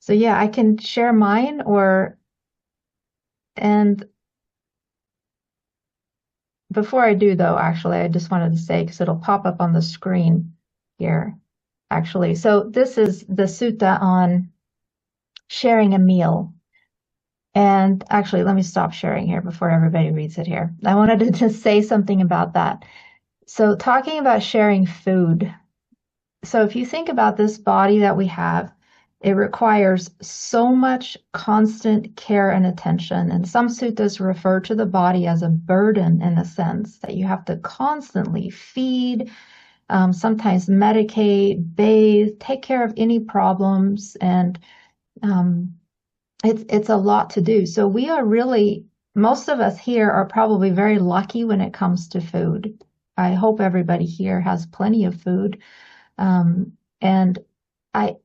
So yeah, I can share mine and before I do though, actually, I just wanted to say, because it'll pop up on the screen here, actually. So this is the sutta on sharing a meal. And actually, let me stop sharing here before everybody reads it here. I wanted to just say something about that. So talking about sharing food. So if you think about this body that we have, it requires so much constant care and attention. And some suttas refer to the body as a burden in a sense that you have to constantly feed, sometimes medicate, bathe, take care of any problems. And um, it's a lot to do. So we are really, most of us here are probably very lucky when it comes to food. I hope everybody here has plenty of food. And I,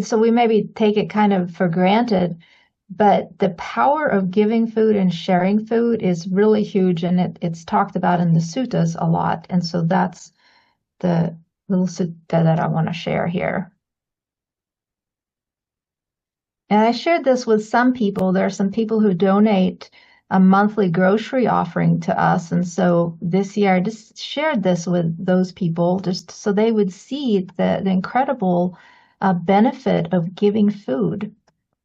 so we maybe take it kind of for granted, but the power of giving food and sharing food is really huge, and it's talked about in the suttas a lot. And so that's the little sutta that I want to share here. And I shared this with some people. There are some people who donate a monthly grocery offering to us. And so this year I just shared this with those people just so they would see the incredible benefit of giving food.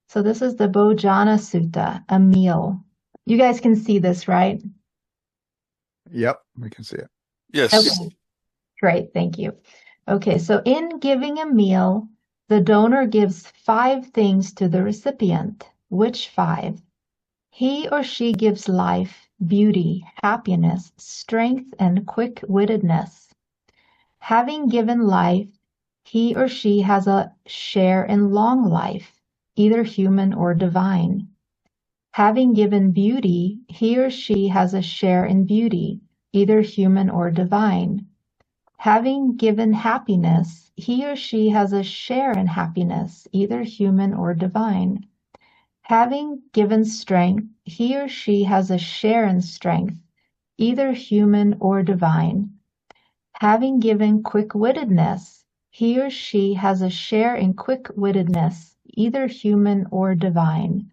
So this is the Bhojana Sutta, a meal. You guys can see this, right? Yep, we can see it. Yes. Okay, great. Thank you. Okay, so in giving a meal, the donor gives 5 things to the recipient. Which 5? He or she gives life, beauty, happiness, strength, and quick-wittedness. Having given life, he or she has a share in long life, either human or divine. Having given beauty, he or she has a share in beauty, either human or divine. Having given happiness, he or she has a share in happiness, either human or divine. Having given strength, he or she has a share in strength, either human or divine. Having given quick-wittedness, he or she has a share in quick-wittedness, either human or divine.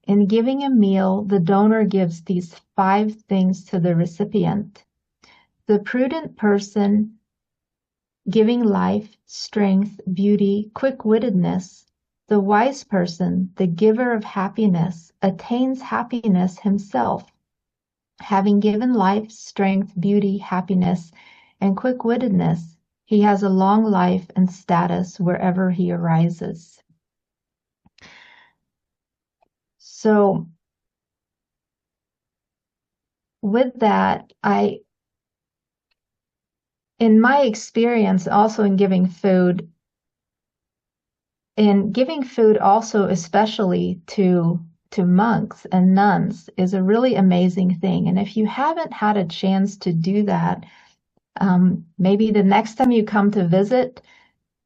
In giving a meal, the donor gives these 5 things to the recipient. The prudent person giving life, strength, beauty, quick-wittedness. The wise person, the giver of happiness, attains happiness himself. Having given life, strength, beauty, happiness, and quick-wittedness, he has a long life and status wherever he arises. So, with that, in my experience, also in giving food also especially to monks and nuns is a really amazing thing. And if you haven't had a chance to do that, maybe the next time you come to visit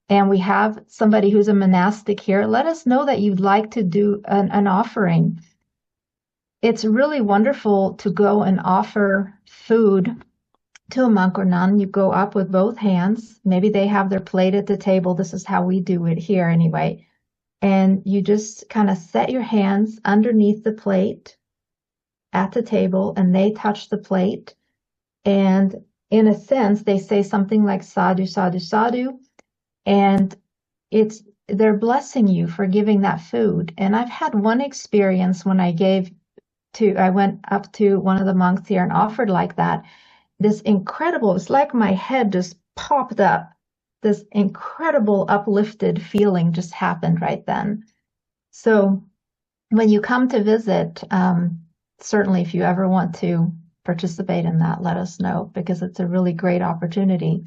and we have somebody who's a monastic here, let us know that you'd like to do an offering. It's really wonderful to go and offer food to a monk or nun. You go up with both hands. Maybe they have their plate at the table. This is how we do it here anyway. And you just kind of set your hands underneath the plate at the table, and they touch the plate. And in a sense, they say something like sadhu, sadhu, sadhu. And they're blessing you for giving that food. And I've had one experience when I went up to one of the monks here and offered like that. This incredible, it's like my head just popped up. This incredible uplifted feeling just happened right then. So when you come to visit, certainly if you ever want to participate in that, let us know, because it's a really great opportunity.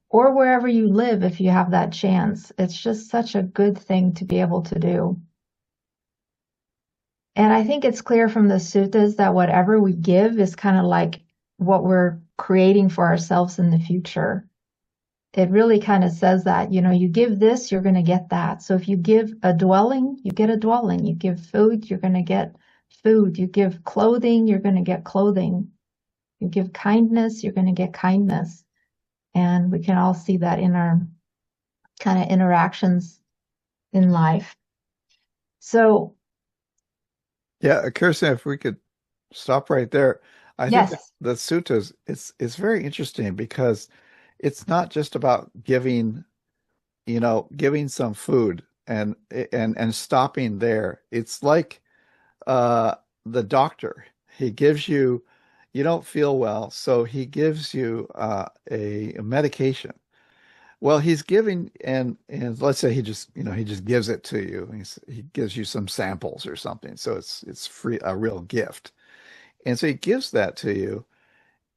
Or wherever you live, if you have that chance, it's just such a good thing to be able to do. And I think it's clear from the suttas that whatever we give is kind of like what we're creating for ourselves in the future. It really kind of says that, you give this, you're going to get that. So if you give a dwelling, you get a dwelling. You give food, you're going to get food. You give clothing, you're going to get clothing. You give kindness, you're going to get kindness. And we can all see that in our kind of interactions in life. So, Yeah, Kirsten, if we could stop right there. I think that yes. the suttas, it's very interesting because it's not just about giving, giving some food and stopping there. It's like uh the doctor. He gives you, you don't feel well, so he gives you a medication. Well, he's giving, and let's say he just, he just gives it to you. He gives you some samples or something. So it's free, a real gift. And so he gives that to you,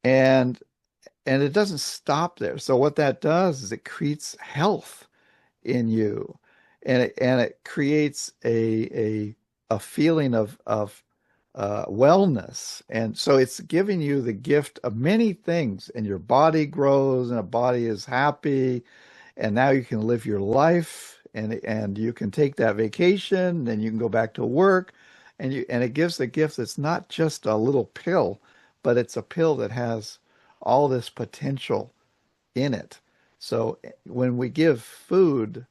and it doesn't stop there. So what that does is it creates health in you, and it creates a feeling of wellness. And so it's giving you the gift of many things, and your body grows, and a body is happy, and now you can live your life, and you can take that vacation, and you can go back to work, and it gives the gift that's not just a little pill, but it's a pill that has all this potential in it. So when we give food,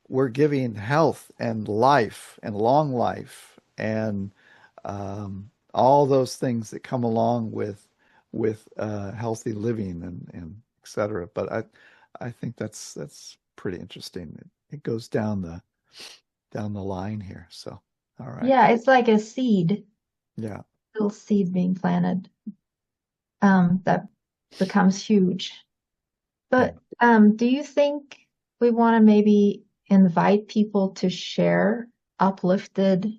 we're giving health and life and long life and all those things that come along with healthy living and et cetera. But I think that's pretty interesting. It goes down the line here. So all right. Yeah, it's like a seed, Yeah, little seed being planted, that becomes huge. yeah, But do you think we want to maybe invite people to share uplifted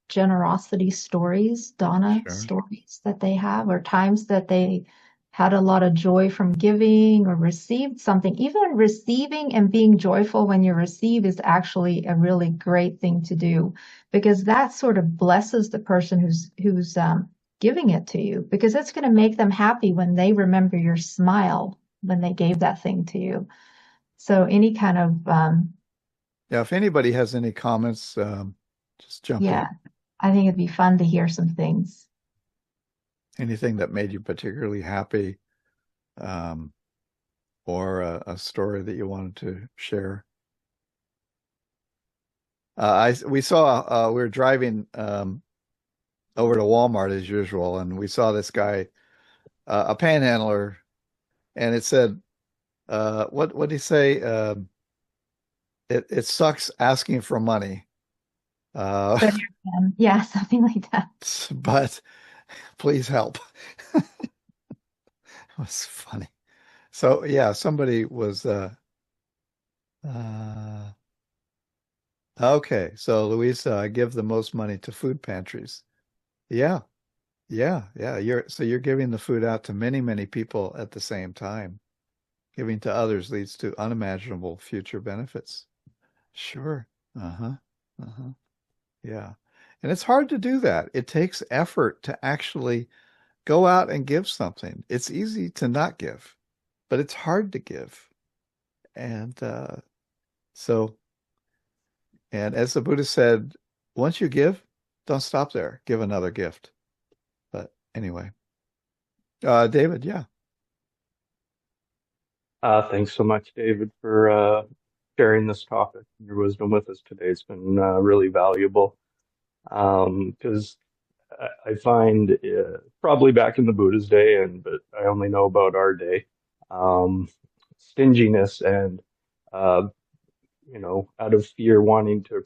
generosity stories, Donna sure. stories that they have, or times that they had a lot of joy from giving or received something? Even receiving and being joyful when you receive is actually a really great thing to do, because that sort of blesses the person who's giving it to you, because it's going to make them happy when they remember your smile when they gave that thing to you. So any kind of Yeah, if anybody has any comments, just jump yeah, in. I think it'd be fun to hear some things. Anything that made you particularly happy, um, or a story that you wanted to share. We saw, we were driving over to Walmart as usual, and we saw this guy, a panhandler, and it said, what did he say? It sucks asking for money, uh, But yeah, something like that. but please help. It was funny. So yeah, somebody was uh, okay. So Louisa, I give the most money to food pantries. Yeah, yeah. You're giving the food out to many, many people at the same time. Giving to others leads to unimaginable future benefits. Sure. Uh-huh. Uh-huh. Yeah. And it's hard to do that. It takes effort to actually go out and give something. It's easy to not give, but it's hard to give. And so, and as the Buddha said, once you give, don't stop there. Give another gift. But anyway, David, yeah, Thanks so much, David, for sharing this topic and your wisdom with us today. It's been really valuable because I find probably back in the Buddha's day, but I only know about our day, um, stinginess and uh, out of fear, wanting to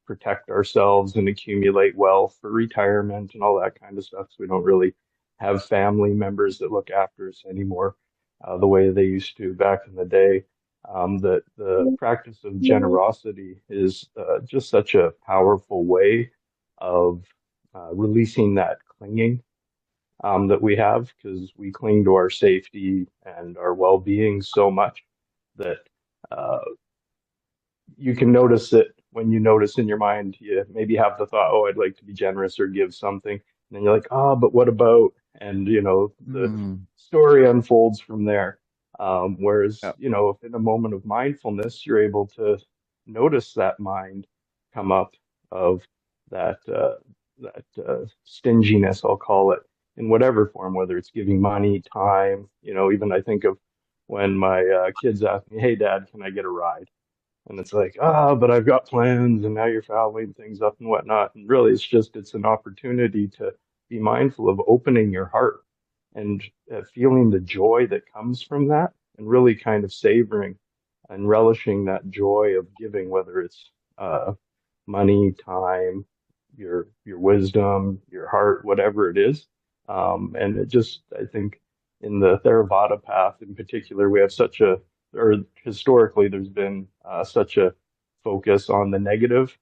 protect ourselves and accumulate wealth for retirement and all that kind of stuff. So we don't really have family members that look after us anymore, the way they used to back in the day. That the practice of generosity is just such a powerful way of releasing that clinging that we have, because we cling to our safety and our well-being so much that uh, you can notice it when you notice in your mind, you maybe have the thought, oh, I'd like to be generous or give something. And then you're like, oh, but what about? And, the mm, story unfolds from there. Whereas, yeah, if in a moment of mindfulness, you're able to notice that mind come up of that stinginess, I'll call it, in whatever form, whether it's giving money, time, even I think of when my kids ask me, hey, Dad, can I get a ride? And it's like, but I've got plans and now you're fouling things up and whatnot. And really, it's an opportunity to be mindful of opening your heart and feeling the joy that comes from that and really kind of savoring and relishing that joy of giving, whether it's money, time, your wisdom, your heart, whatever it is. And it just, I think in the Theravada path in particular, we have or historically, there's been such a focus on the negative,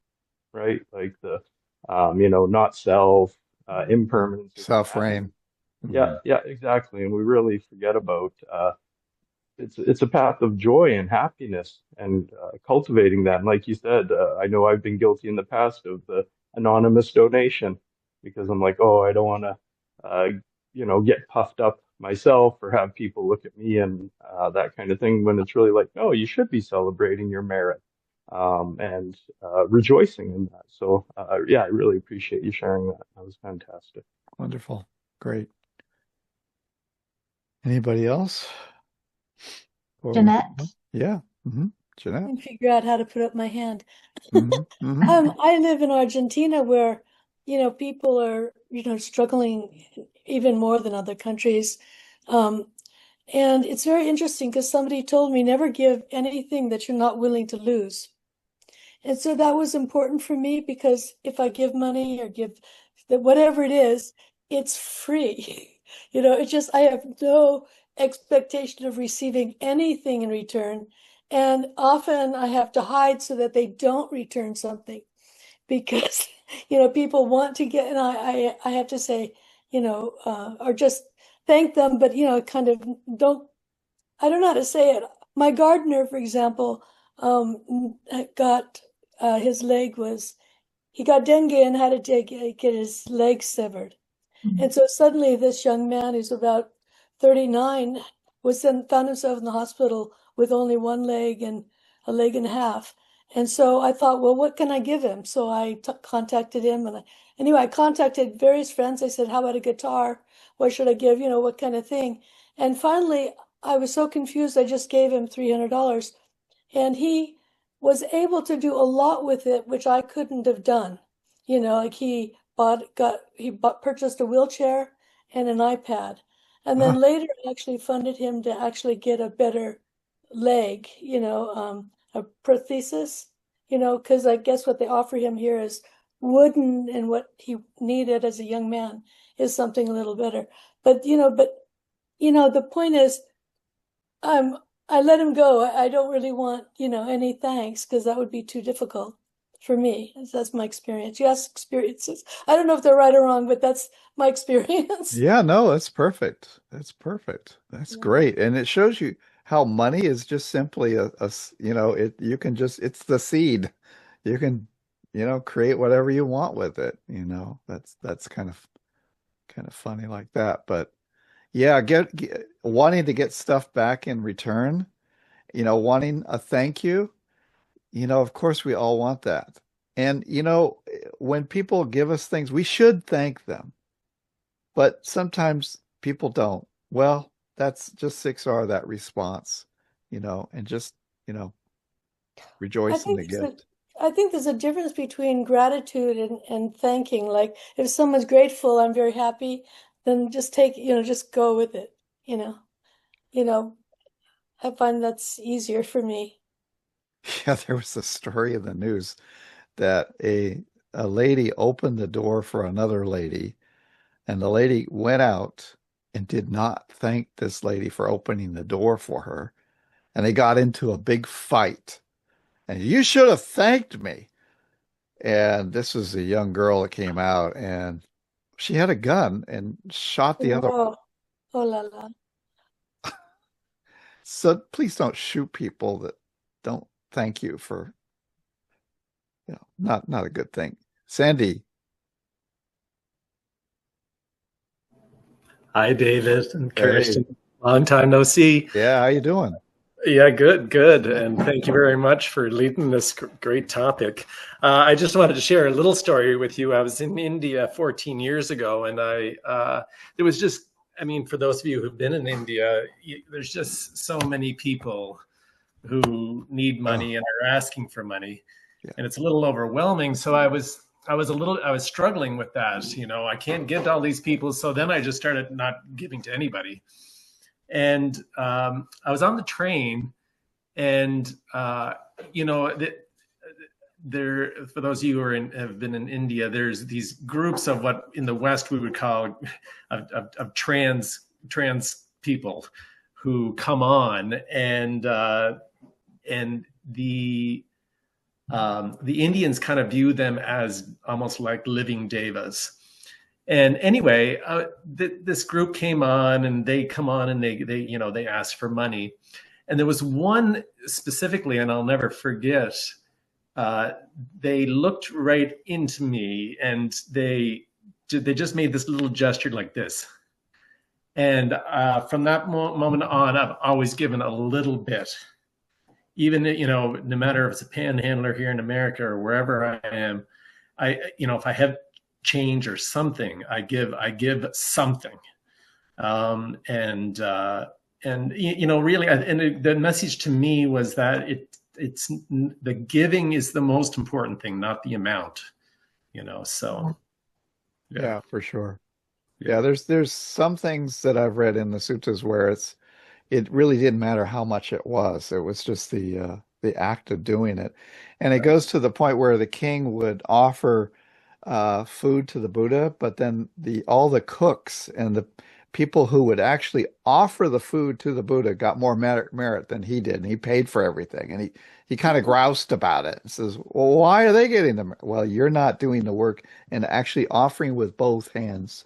right? Like not self, impermanence. Self-reign. Yeah, exactly. And we really forget about it's a path of joy and happiness and cultivating that. And like you said, I know I've been guilty in the past of the anonymous donation because I'm like, oh, I don't want to, get puffed up myself or have people look at me and that kind of thing. When it's really like, no, you should be celebrating your merit and rejoicing in that. So yeah, I really appreciate you sharing that. That was fantastic. Wonderful. Great. Anybody else? Jeanette? Yeah. Jeanette. I can figure out how to put up my hand. Mm-hmm. I live in Argentina where, people are, struggling even more than other countries. And it's very interesting because somebody told me never give anything that you're not willing to lose. And so that was important for me because if I give money or give whatever it is, it's free. I have no expectation of receiving anything in return. And often I have to hide so that they don't return something because, people want to get, and I have to say, or just thank them, but, kind of I don't know how to say it. My gardener, for example, got his leg he got dengue and had to get his leg severed. Mm-hmm. And so suddenly this young man who's about 39 found himself in the hospital with only one leg and a leg and a half. And so I thought, well, what can I give him? So I contacted him. And I contacted various friends. I said, how about a guitar? What should I give? What kind of thing? And finally, I was so confused, I just gave him $300. And he was able to do a lot with it, which I couldn't have done. Like he purchased a wheelchair and an iPad. And then later I actually funded him to actually get a better leg, a prosthesis, because I guess what they offer him here is wooden, and what he needed as a young man is something a little better. But the point is, I let him go. I don't really want, any thanks because that would be too difficult for me. That's my experience. You ask experiences. I don't know if they're right or wrong, but that's my experience. Yeah, no, that's perfect. That's perfect. That's great. And it shows you how money is just simply it's the seed. You can, create whatever you want with it. That's kind of funny like that. But yeah, wanting to get stuff back in return, wanting a thank you, of course we all want that. And, when people give us things, we should thank them. But sometimes people don't. Well, that's just 6R, that response, and just, rejoice in the gift. I think there's a difference between gratitude and thanking. Like if someone's grateful, I'm very happy, then just just go with it. I find that's easier for me. Yeah, there was a story in the news that a lady opened the door for another lady, and the lady went out and did not thank this lady for opening the door for her. And they got into a big fight. And you should have thanked me. And this was a young girl that came out, and she had a gun and shot the other one. Oh la la. So please don't shoot people that don't thank you for, not a good thing. Sandy. Hi, David and Kirsten. Hey. Long time no see. Yeah, how you doing? Yeah, good. And thank you very much for leading this great topic. I just wanted to share a little story with you. I was in India 14 years ago, and it was just, for those of you who've been in India, there's just so many people who need money and are asking for money, Yeah. and it's a little overwhelming. So I was struggling with that. You know, I can't give to all these people. So then I just started not giving to anybody. And I was on the train, and you know, there, for those of you who have been in India, there's these groups of what in the West we would call of trans people who come on, and the Indians kind of view them as almost like living devas. And anyway, this group came on, and they come on, and they asked for money. And there was one specifically, and I'll never forget. They looked right into me, and they just made this little gesture like this. And from that moment on, I've always given a little bit. Even, you know, no matter if it's a panhandler here in America or wherever I am, if I have change or something, I give something. And really, and the message to me was that it's the giving is the most important thing, not the amount, you know. So yeah, for sure. Yeah, there's some things that I've read in the suttas where it really didn't matter how much it was. It was just the act of doing it. And it goes to the point where the king would offer food to the Buddha, but then all the cooks and the people who would actually offer the food to the Buddha got more merit than he did, and he paid for everything. And he kind of groused about it and says, well, why are they getting them? Well, you're not doing the work and actually offering with both hands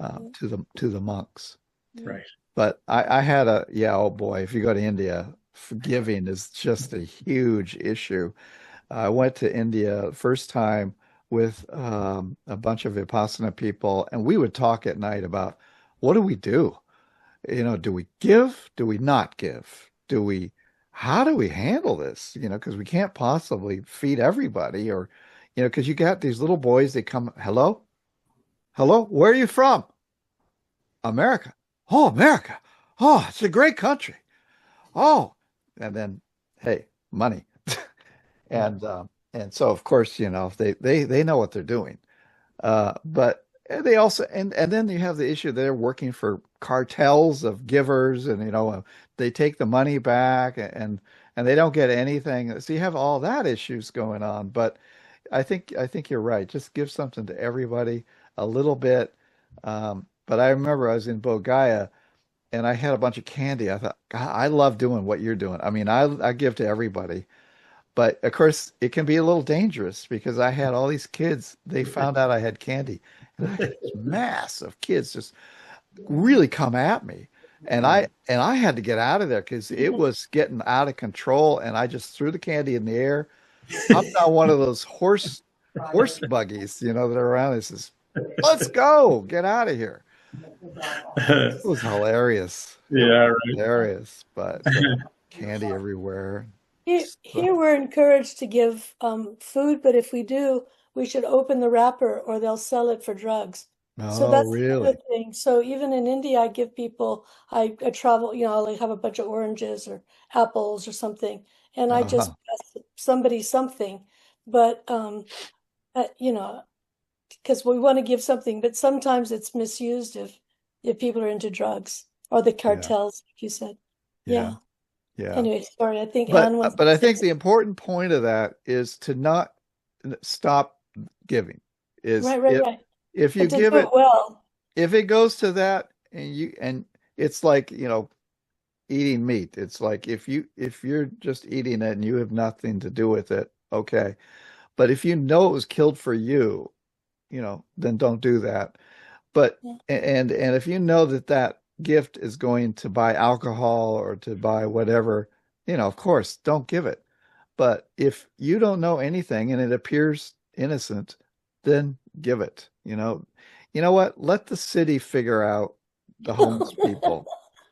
to the monks. Right. But I had oh boy, if you go to India, forgiving is just a huge issue. I went to India first time with a bunch of Vipassana people, and we would talk at night about, what do we do? You know, do we give? Do we not give? How do we handle this? You know, because we can't possibly feed everybody, or, you know, because you got these little boys, they come, hello, where are you from? America. Oh, America. Oh, it's a great country. Oh, and then, hey, money. And so of course, you know, they know what they're doing. But they also, and then you have the issue, they're working for cartels of givers, and, you know, they take the money back, and they don't get anything. So you have all that issues going on. But I think you're right. Just give something to everybody, a little bit. But I remember I was in Bodh and I had a bunch of candy. I thought, God, I love doing what you're doing. I mean, I give to everybody. But of course, it can be a little dangerous because I had all these kids. They found out I had candy, and I had this mass of kids just really come at me, and I had to get out of there because it was getting out of control. And I just threw the candy in the air, hopped on one of those horse buggies, you know, that are around. It says, "Let's go, get out of here." It was hilarious. Yeah, right. Hilarious, but candy everywhere. Here we're encouraged to give food, but if we do, we should open the wrapper or they'll sell it for drugs. So that's really? the thing. So even in India, I give people, I travel, you know, I'll have a bunch of oranges or apples or something, and I just pass somebody something. But, you know, because we want to give something, but sometimes it's misused if people are into drugs or the cartels, like you said. Yeah. Anyway, sorry. I think Anne wants. But I think the important point of that is to not stop giving. Right. If you give it well, if it goes to that, and it's like, you know, eating meat. It's like if you're just eating it and you have nothing to do with it, okay. But if you know it was killed for you, you know, then don't do that. But and if you know that gift is going to buy alcohol or to buy whatever, you know, of course, don't give it. But if you don't know anything and it appears innocent, then give it. You know what? Let the city figure out the homeless people.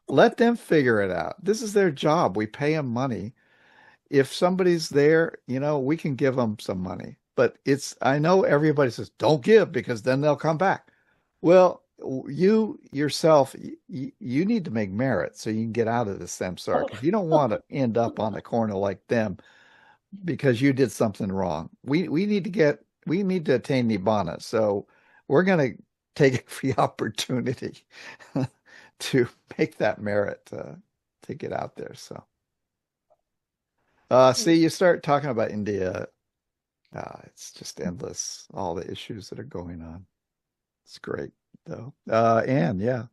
Let them figure it out. This is their job. We pay them money. If somebody's there, you know, we can give them some money. But I know everybody says, don't give because then they'll come back. Well, you yourself, you need to make merit so you can get out of the samsara, because you don't want to end up on the corner like them because you did something wrong. We need to attain nibbana. So we're going to take the opportunity to make that merit to get out there. So see, you start talking about India, it's just endless, all the issues that are going on. It's great though. Anne, yeah.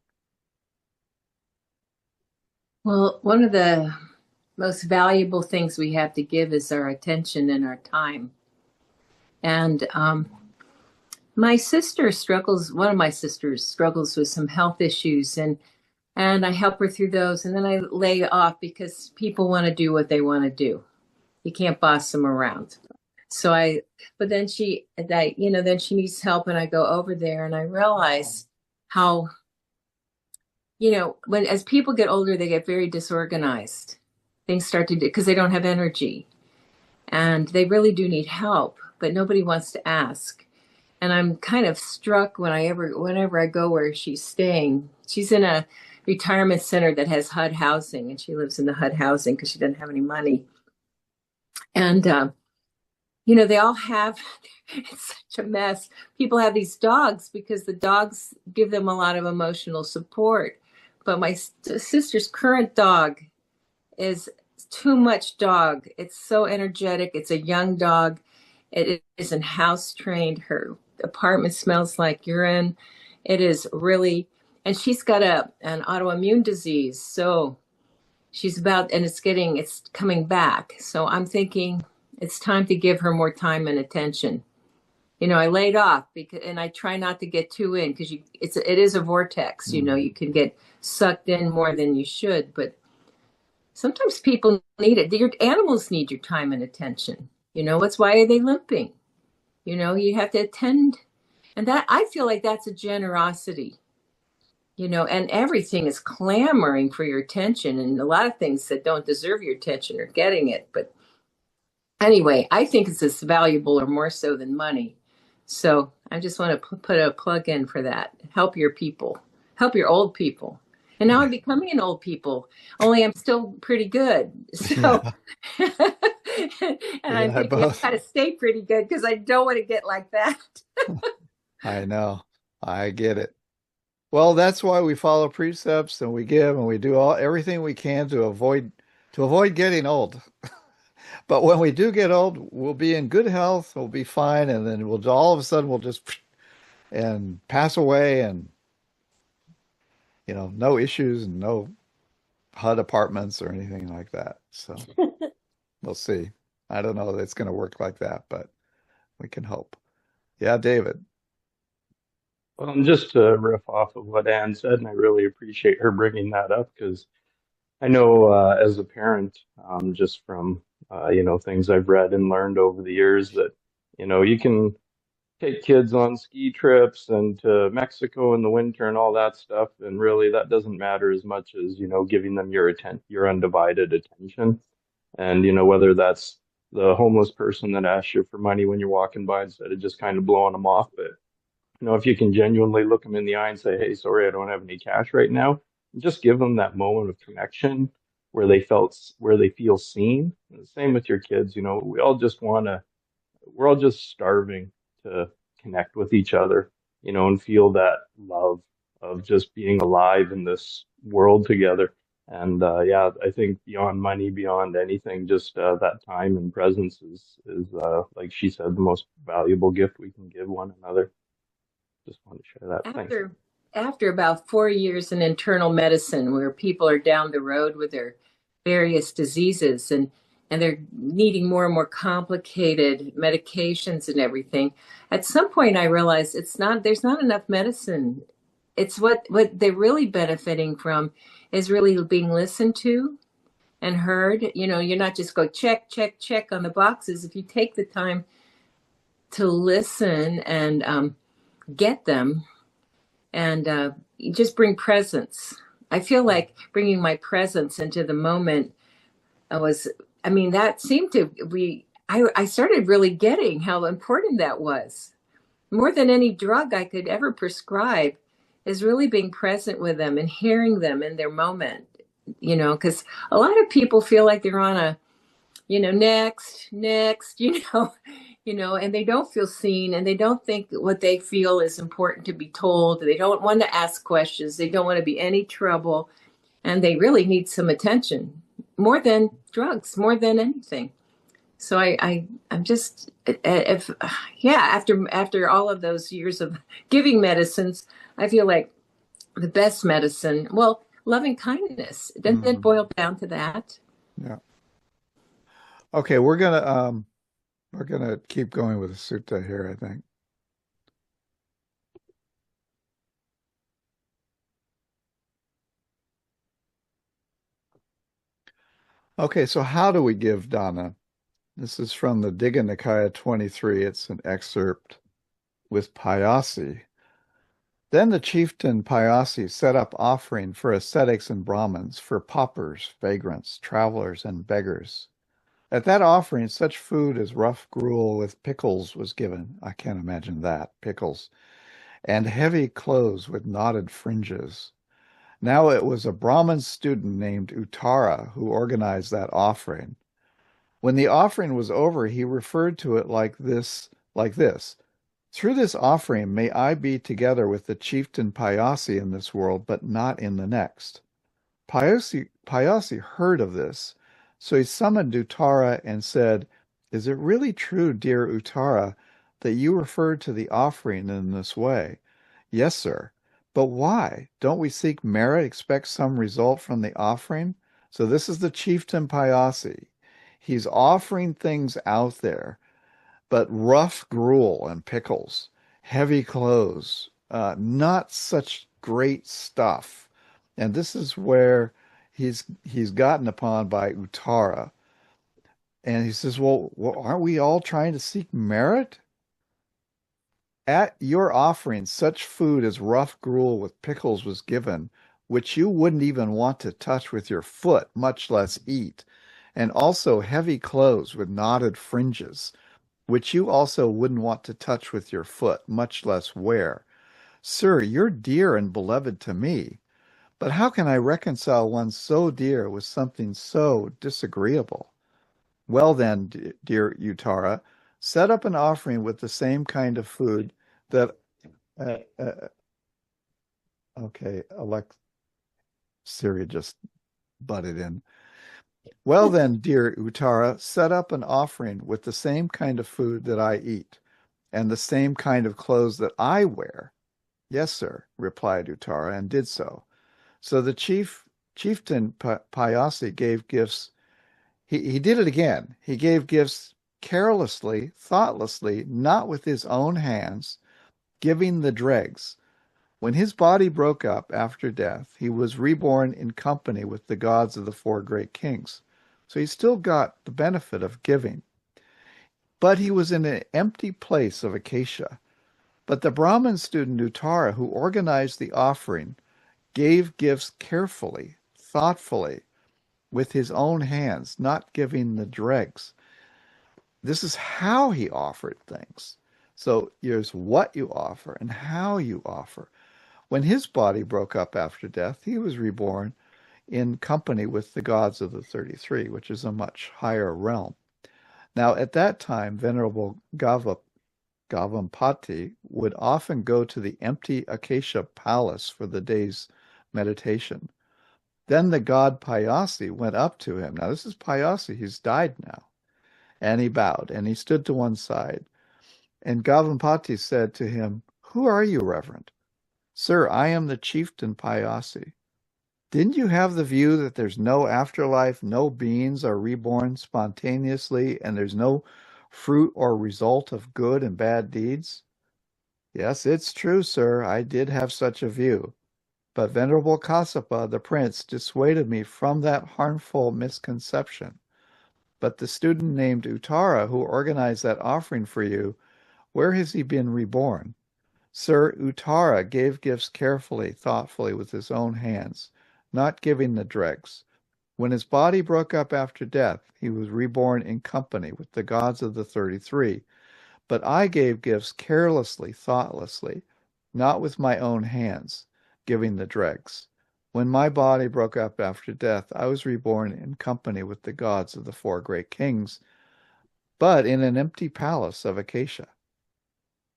Well, one of the most valuable things we have to give is our attention and our time. And one of my sisters struggles with some health issues, and I help her through those, and then I lay off because people want to do what they want to do. You can't boss them around. But then she needs help, and I go over there and I realize how, as people get older, they get very disorganized. Things start to do, because they don't have energy, and they really do need help, but nobody wants to ask. And I'm kind of struck whenever I go where she's staying. She's in a retirement center that has HUD housing, and she lives in the HUD housing because she doesn't have any money. And, they all have, it's such a mess. People have these dogs because the dogs give them a lot of emotional support. But my sister's current dog is too much dog. It's so energetic. It's a young dog. It isn't house trained. Her apartment smells like urine. It is really, and she's got an autoimmune disease. So it's coming back. So I'm thinking it's time to give her more time and attention. I laid off and I try not to get too in, because it is a vortex. You can get sucked in more than you should, but sometimes people need it. Your animals need your time and attention. Why are they limping? You have to attend. And that, I feel like that's a generosity, and everything is clamoring for your attention. And a lot of things that don't deserve your attention are getting it. But anyway, I think it's as valuable or more so than money. So I just want to put a plug in for that. Help your people, help your old people. And now I'm becoming an old people, only I'm still pretty good. So, and I'm thinking I've got to stay pretty good because I don't want to get like that. I know. I get it. Well, that's why we follow precepts, and we give, and we do everything we can to avoid getting old. But when we do get old, we'll be in good health, we'll be fine, and then all of a sudden we'll just and pass away, and no issues and no HUD apartments or anything like that. So we'll see. I don't know that it's going to work like that, but we can hope. Yeah, David. Well, and just to riff off of what Anne said, and I really appreciate her bringing that up, because I know as a parent, just from things I've read and learned over the years, that you can take kids on ski trips and to Mexico in the winter and all that stuff, and really that doesn't matter as much as giving them your undivided attention. And whether that's the homeless person that asks you for money when you're walking by instead of just kind of blowing them off, but if you can genuinely look them in the eye and say, hey, sorry, I don't have any cash right now, and just give them that moment of connection where they feel seen. And the same with your kids. We're all just starving to connect with each other, and feel that love of just being alive in this world together. And I think beyond money, beyond anything, just that time and presence is like she said, the most valuable gift we can give one another. Just want to share that. After about 4 years in internal medicine, where people are down the road with their various diseases and they're needing more and more complicated medications and everything, at some point I realized there's not enough medicine. It's what they're really benefiting from is really being listened to and heard. You're not just go check on the boxes. If you take the time to listen and get them and just bring presence. I feel like bringing my presence into the moment that seemed to be, I started really getting how important that was. More than any drug I could ever prescribe, is really being present with them and hearing them in their moment, because a lot of people feel like they're on a, next, and they don't feel seen, and they don't think that what they feel is important to be told. They don't want to ask questions. They don't want to be any trouble. And they really need some attention, more than drugs, more than anything. So I'm just, after all of those years of giving medicines, I feel like the best medicine, well, loving kindness. Doesn't it boil down to that? Yeah. Okay, we're gonna keep going with the sutta here, I think. Okay, so how do we give dana? This is from the Digha Nikaya 23. It's an excerpt with Payasi. Then the chieftain Payasi set up offering for ascetics and Brahmins, for paupers, vagrants, travelers, and beggars. At that offering, such food as rough gruel with pickles was given. I can't imagine that, pickles. And heavy clothes with knotted fringes. Now it was a Brahmin student named Uttara who organized that offering. When the offering was over, he referred to it like this. Through this offering may I be together with the chieftain Payasi in this world, but not in the next. Payasi heard of this, so he summoned Uttara and said, "Is it really true, dear Uttara, that you referred to the offering in this way?" "Yes, sir." "But why? Don't we seek merit, expect some result from the offering?" So this is the chieftain Payasi. He's offering things out there, but rough gruel and pickles, heavy clothes, not such great stuff. And this is where he's gotten upon by Uttara. And he says, well, aren't we all trying to seek merit? At your offering, such food as rough gruel with pickles was given, which you wouldn't even want to touch with your foot, much less eat, and also heavy clothes with knotted fringes, which you also wouldn't want to touch with your foot, much less wear. Sir, you're dear and beloved to me, but how can I reconcile one so dear with something so disagreeable? Well then, dear Uttara, set up an offering with the same kind of food that... okay, Siri just butted in. Well then, dear Uttara, set up an offering with the same kind of food that I eat, and the same kind of clothes that I wear. Yes, sir, replied Uttara, and did so. So the chieftain Payasi gave gifts. He did it again. He gave gifts carelessly, thoughtlessly, not with his own hands, giving the dregs. When his body broke up after death, he was reborn in company with the gods of the four great kings. So he still got the benefit of giving. But he was in an empty place of acacia. But the Brahmin student Uttara, who organized the offering, gave gifts carefully, thoughtfully, with his own hands, not giving the dregs. This is how he offered things. So here's what you offer and how you offer. When his body broke up after death, he was reborn in company with the gods of the 33, which is a much higher realm. Now, at that time, Venerable Gavampati would often go to the empty acacia palace for the day's meditation. Then the god Payasi went up to him. Now, this is Payasi. He's died now. And he bowed, and he stood to one side. And Gavampati said to him, "Who are you, Reverend?" "Sir, I am the chieftain Payasi." "Didn't you have the view that there's no afterlife, no beings are reborn spontaneously, and there's no fruit or result of good and bad deeds?" "Yes, it's true, sir. I did have such a view. But Venerable Kassapa, the prince, dissuaded me from that harmful misconception. But the student named Uttara, who organized that offering for you, where has he been reborn?" "Sir, Uttara gave gifts carefully, thoughtfully, with his own hands, not giving the dregs. When his body broke up after death, he was reborn in company with the gods of the 33. But I gave gifts carelessly, thoughtlessly, not with my own hands. giving the dregs. When my body broke up after death, I was reborn in company with the gods of the four great kings, but in an empty palace of acacia.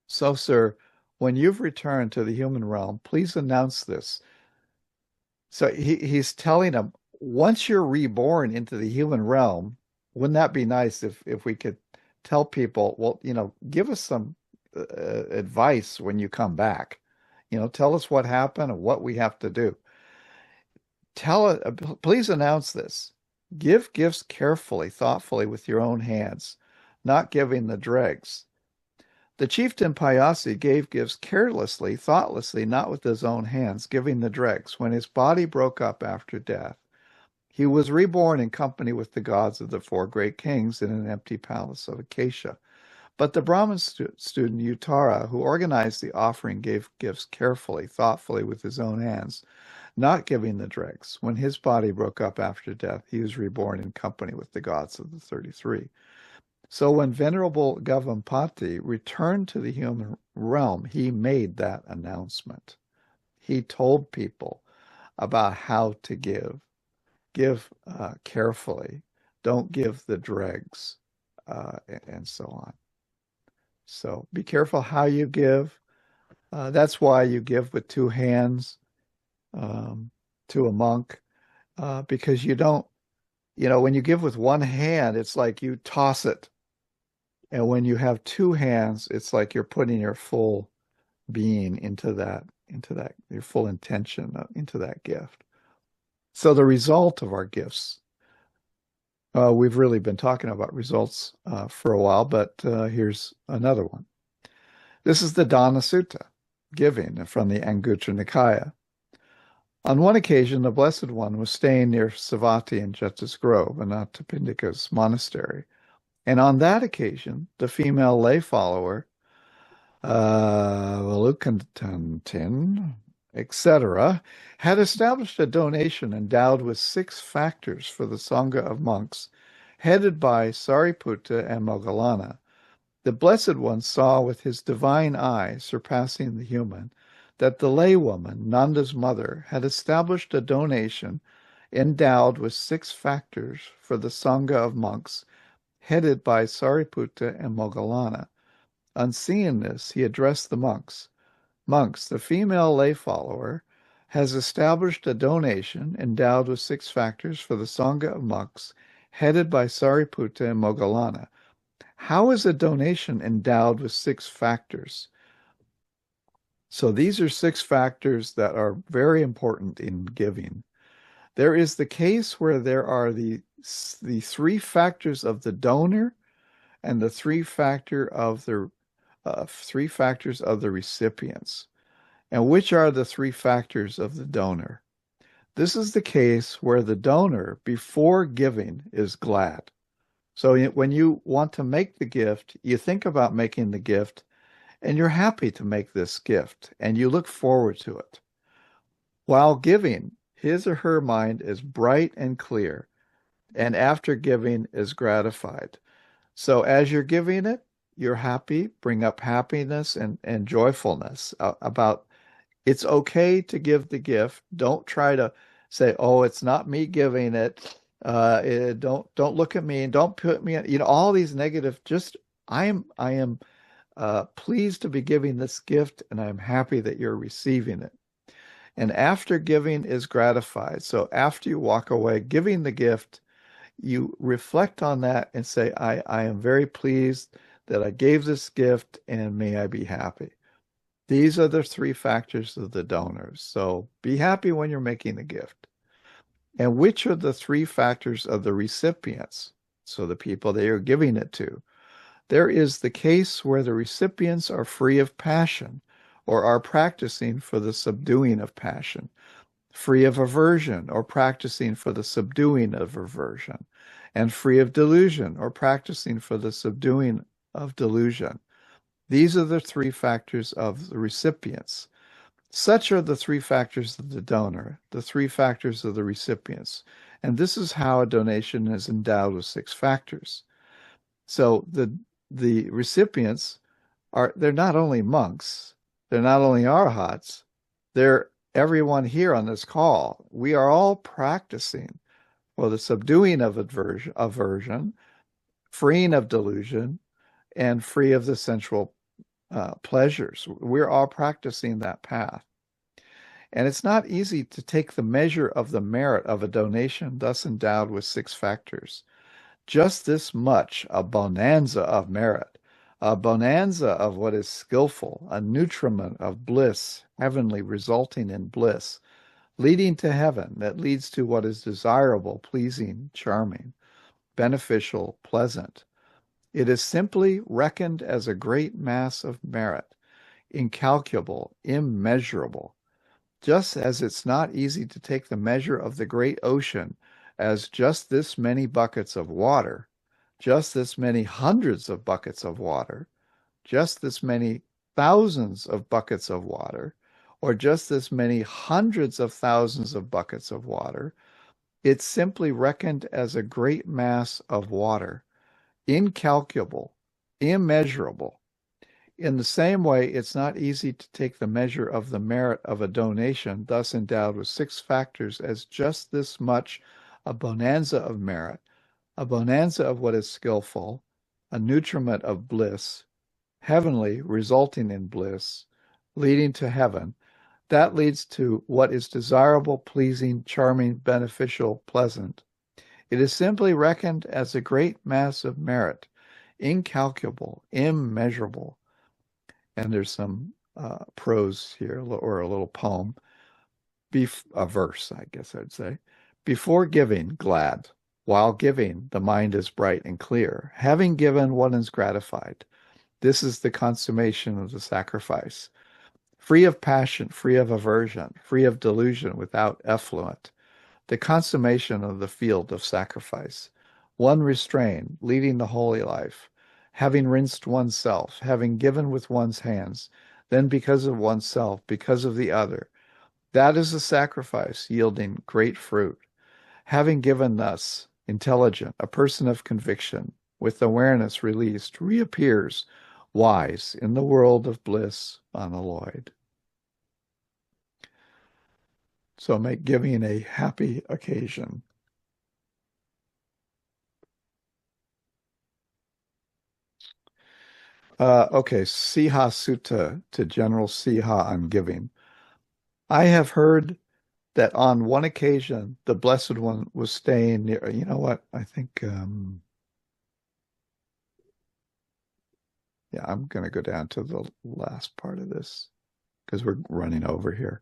So, sir, when you've returned to the human realm, please announce this. So he's telling them, once you're reborn into the human realm, wouldn't that be nice if we could tell people, well, give us some advice when you come back. Tell us what happened and what we have to do. Please announce this. Give gifts carefully, thoughtfully with your own hands, not giving the dregs. The chieftain Payasi gave gifts carelessly, thoughtlessly, not with his own hands, giving the dregs. When his body broke up after death, he was reborn in company with the gods of the four great kings in an empty palace of acacia. But the Brahmin student Uttara, who organized the offering, gave gifts carefully, thoughtfully with his own hands, not giving the dregs. When his body broke up after death, he was reborn in company with the gods of the 33. So when Venerable Gavampati returned to the human realm, he made that announcement. He told people about how to give. Give carefully. Don't give the dregs, and so on. So be careful how you give. That's why you give with two hands to a monk, because you don't, when you give with one hand, it's like you toss it. And when you have two hands, it's like you're putting your full being into that, your full intention into that gift. So the result of our gifts, we've really been talking about results for a while, but here's another one. This is the Dana Sutta, giving, from the Anguttara Nikaya. On one occasion, the Blessed One was staying near Savatthi in Jeta's Grove, Anathapindika's monastery. And on that occasion, the female lay follower, Valukantin, etc., had established a donation endowed with 6 factors for the Sangha of monks, headed by Sariputta and Moggallana. The Blessed One saw with his divine eye, surpassing the human, that the laywoman, Nanda's mother, had established a donation endowed with 6 factors for the Sangha of monks, headed by Sariputta and Moggallana. On seeing this, he addressed the monks. Monks, the female lay follower has established a donation endowed with 6 factors for the Sangha of monks, headed by Sariputta and Moggallana. How is a donation endowed with 6 factors? So these are 6 factors that are very important in giving. There is the case where there are the 3 factors of the donor and the 3 factors of the recipients. And which are the 3 factors of the donor? This is the case where the donor, before giving, is glad. So when you want to make the gift, you think about making the gift, and you're happy to make this gift, and you look forward to it. While giving, his or her mind is bright and clear, and after giving is gratified. So as you're giving it, you're happy, bring up happiness and joyfulness about it's okay to give the gift. Don't try to say, oh, it's not me giving it. Don't look at me and don't put me in, all these negative, just I am pleased to be giving this gift, and I'm happy that you're receiving it. And after giving is gratified. So after you walk away giving the gift, you reflect on that and say, I am very pleased that I gave this gift, and may I be happy. These are the 3 factors of the donors. So be happy when you're making the gift. And which are the 3 factors of the recipients? So the people that you're giving it to. There is the case where the recipients are free of passion, or are practicing for the subduing of passion, free of aversion, or practicing for the subduing of aversion, and free of delusion, or practicing for the subduing of delusion. These are the 3 factors of the recipients. Such are the 3 factors of the donor, the 3 factors of the recipients. And this is how a donation is endowed with 6 factors. So the recipients they're not only monks, they're not only arhats, they're everyone here on this call, we are all practicing the subduing of aversion, freeing of delusion, and free of the sensual pleasures. We're all practicing that path. And it's not easy to take the measure of the merit of a donation thus endowed with 6 factors. Just this much, a bonanza of merit, a bonanza of what is skillful, a nutriment of bliss, heavenly, resulting in bliss, leading to heaven, that leads to what is desirable, pleasing, charming, beneficial, pleasant. It is simply reckoned as a great mass of merit, incalculable, immeasurable, just as it's not easy to take the measure of the great ocean as just this many buckets of water, just this many hundreds of buckets of water, just this many thousands of buckets of water, or just this many hundreds of thousands of buckets of water. It's simply reckoned as a great mass of water, incalculable, immeasurable. In the same way, it's not easy to take the measure of the merit of a donation thus endowed with 6 factors as just this much, a bonanza of merit, a bonanza of what is skillful, a nutriment of bliss, heavenly, resulting in bliss, leading to heaven. That leads to what is desirable, pleasing, charming, beneficial, pleasant. It is simply reckoned as a great mass of merit, incalculable, immeasurable. And there's some prose here, or a little poem, a verse, I guess I'd say. Before giving, glad. While giving, the mind is bright and clear. Having given, one is gratified. This is the consummation of the sacrifice. Free of passion, free of aversion, free of delusion, without effluent. The consummation of the field of sacrifice. One restrained, leading the holy life. Having rinsed oneself, having given with one's hands, then because of oneself, because of the other. That is a sacrifice yielding great fruit. Having given thus, intelligent, a person of conviction, with awareness released, reappears, wise, in the world of bliss unalloyed. So make giving a happy occasion. Okay, Siha Sutta, to General Siha on giving. I have heard that on one occasion, the Blessed One was staying near, you know what, I think, yeah, I'm going to go down to the last part of this, because we're running over here.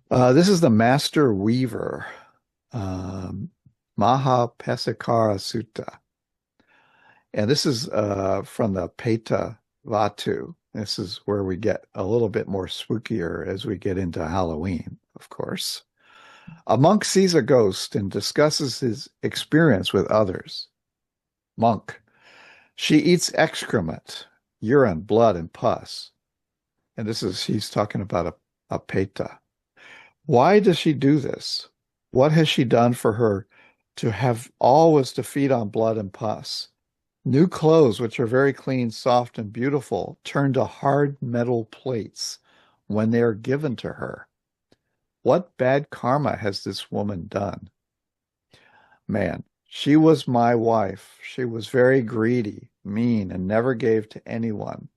This is the Master Weaver, Maha Pesakara Sutta. And this is from the Peta Vatu. This is where we get a little bit more spookier as we get into Halloween, of course. A monk sees a ghost and discusses his experience with others. Monk: she eats excrement, urine, blood, and pus. And he's talking about a Peta. Why does she do this? What has she done for her to have always to feed on blood and pus? New clothes, which are very clean, soft, and beautiful, turn to hard metal plates when they are given to her. What bad karma has this woman done? Man: she was my wife. She was very greedy, mean, and never gave to anyone.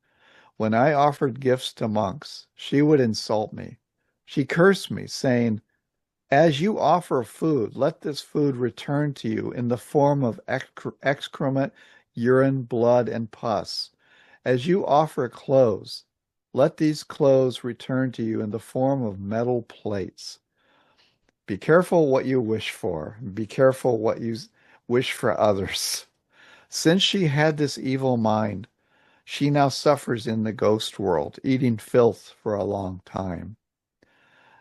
When I offered gifts to monks, she would insult me. She cursed me, saying, "As you offer food, let this food return to you in the form of excrement, urine, blood, and pus. As you offer clothes, let these clothes return to you in the form of metal plates. Be careful what you wish for. Be careful what you wish for others." Since she had this evil mind, she now suffers in the ghost world, eating filth for a long time.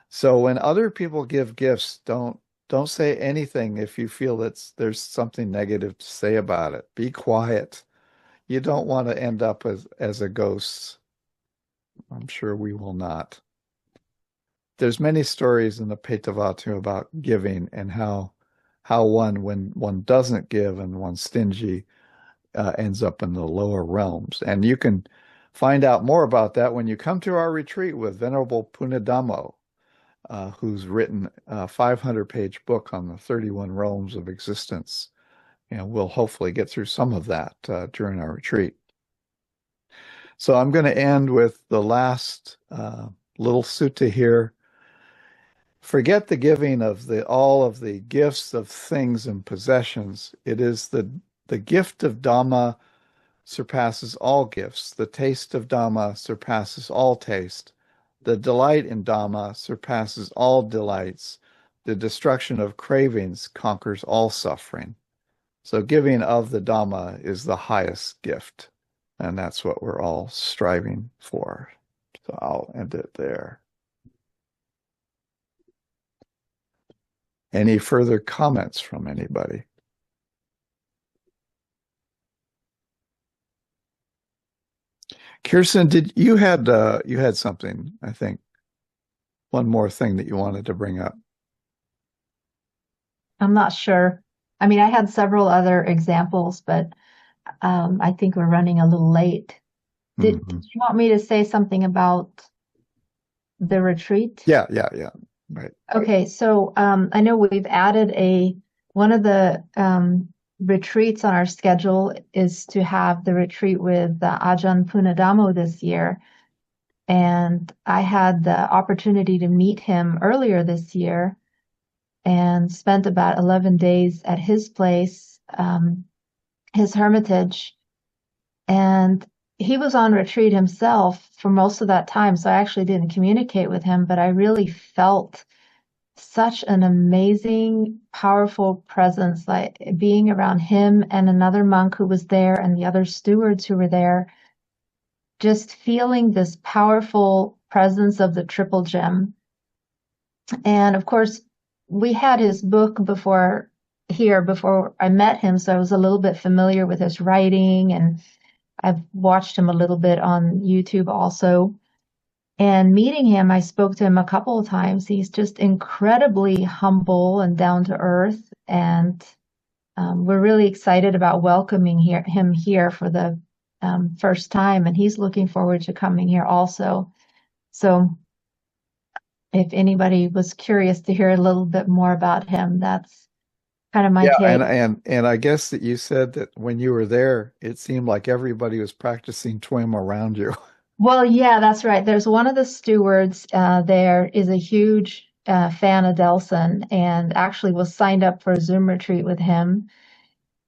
So when other people give gifts, don't say anything if you feel that there's something negative to say about it. Be quiet. You don't want to end up as a ghost. I'm sure we will not. There's many stories in the Petavatu about giving and how when one doesn't give and one's stingy, ends up in the lower realms. And you can find out more about that when you come to our retreat with Venerable Punadhammo, who's written a 500-page book on the 31 realms of existence. And we'll hopefully get through some of that during our retreat. So I'm going to end with the last little sutta here. Forget the giving of all of the gifts of things and possessions. It is the gift of Dhamma surpasses all gifts. The taste of Dhamma surpasses all taste. The delight in Dhamma surpasses all delights. The destruction of cravings conquers all suffering. So giving of the Dhamma is the highest gift, and that's what we're all striving for. So I'll end it there. Any further comments from anybody? Kirsten, you had something, I think, one more thing that you wanted to bring up. I'm not sure. I mean, I had several other examples, but I think we're running a little late. Did you want me to say something about the retreat? Yeah. Right. Okay, so I know we've added one of the retreats on our schedule is to have the retreat with Ajahn Punadhammo this year. And I had the opportunity to meet him earlier this year and spent about 11 days at his place, his hermitage. And he was on retreat himself for most of that time, so I actually didn't communicate with him, but I really felt such an amazing, powerful presence, like being around him and another monk who was there and the other stewards who were there, just feeling this powerful presence of the Triple Gem. And of course, we had his book before I met him, so I was a little bit familiar with his writing, and I've watched him a little bit on YouTube also. And meeting him, I spoke to him a couple of times. He's just incredibly humble and down to earth. And we're really excited about welcoming him here for the first time. And he's looking forward to coming here also. So if anybody was curious to hear a little bit more about him, that's kind of my take. And I guess that you said that when you were there, it seemed like everybody was practicing TWIM around you. Well, yeah, that's right. There's one of the stewards there is a huge fan of Delson and actually was signed up for a Zoom retreat with him,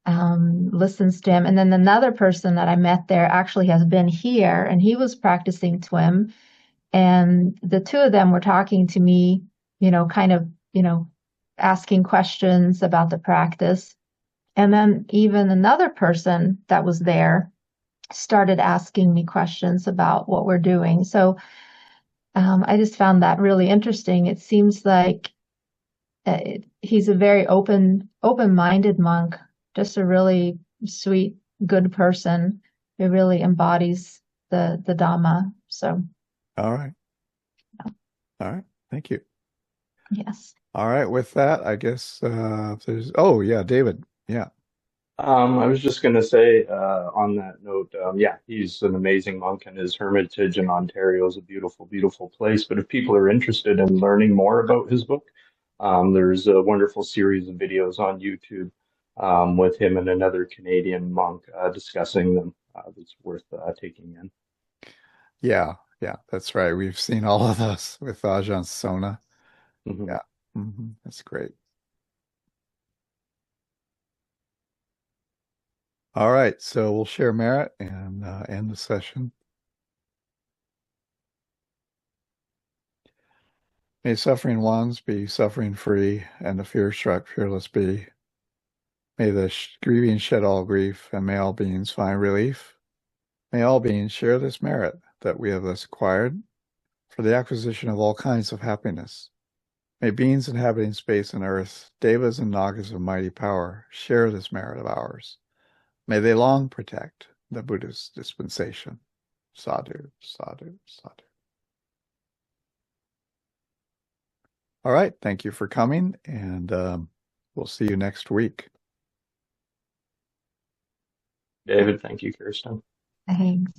listens to him. And then another person that I met there actually has been here, and he was practicing TWIM. And the two of them were talking to me, kind of, asking questions about the practice. And then even another person that was there started asking me questions about what we're doing. So I just found that really interesting. It seems like he's a very open-minded monk, just a really sweet, good person who really embodies the Dhamma. So. All right. Thank you. Yes. All right. With that, I guess David. Yeah. I was just going to say, on that note, he's an amazing monk, and his hermitage in Ontario is a beautiful, beautiful place. But if people are interested in learning more about his book, there's a wonderful series of videos on YouTube with him and another Canadian monk discussing them. That's worth taking in. Yeah, that's right. We've seen all of those with Ajahn Sona. Mm-hmm. Yeah, that's great. All right, so we'll share merit and end the session. May suffering ones be suffering free, and the fear-struck fearless be. May the grieving shed all grief, and may all beings find relief. May all beings share this merit that we have thus acquired for the acquisition of all kinds of happiness. May beings inhabiting space and earth, devas and nagas of mighty power, share this merit of ours. May they long protect the Buddhist dispensation. Sadhu, sadhu, sadhu. All right, thank you for coming, and we'll see you next week. David, thank you, Kirsten. Thanks.